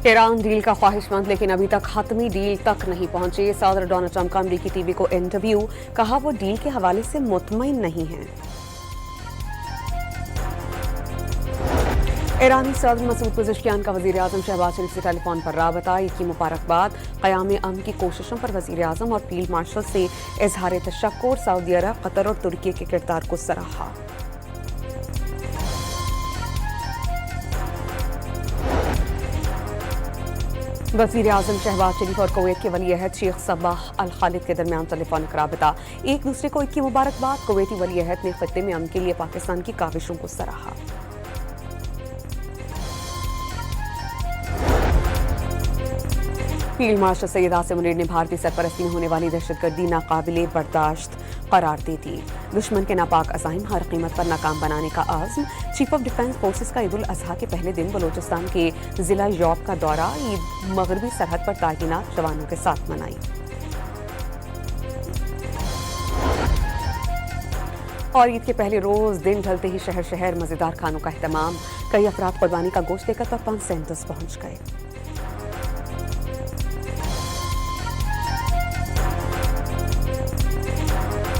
Iran deal का ख्वाहिशमंद, लेकिन अभी तक हतमी डील तक नहीं पहुंचे। सदर डोनाल्ड ट्रंप का अमरीकी टीवी को इंटरव्यू, कहा वो डील के हवाले से मुतमईन नहीं है। ईरानी सदर मसूद पज़ेश्कियान का वज़ीर आज़म शहबाज शरीफ से टेलीफोन पर राबता, ईद की मुबारकबाद, क़याम अमन की कोशिशों पर वज़ीर आज़म और फील्ड मार्शल से इजहार तशक्कुर, सऊदी अरब, कतर और तुर्की के किरदार को सराहा। वज़ीर आज़म शहबाज शरीफ और कुवैत के वली अहद शेख सबाह अल खालिद के दरमियान टेलीफोनिक राबता, एक दूसरे को ईद की मुबारकबाद। कुवैती वली अहद ने खत्ते में अमन के लिए पाकिस्तान की काविशों को सराहा। फील्ड मार्शल सैयद आसिम मुनीर ने भारतीय सरपरस्ती में होने वाली दहशतगर्दी नाकाबिले बर्दाश्त करार दे दी। दुश्मन के नापाक अज़ाइम हर कीमत पर नाकाम बनाने का आज़्म। चीफ ऑफ डिफेंस फोर्सेस का ईद उल अजहा के पहले दिन बलोचिस्तान के जिला यौब का दौरा, ईद मगरबी सरहद पर तैनात जवानों के साथ मनाई। और ईद के पहले रोज दिन ढलते ही शहर शहर मजेदार खानों का एहतमाम। कई अफराद कुर्बानी का गोश्त लेकर पकवान सेंटर्स पहुंच गए।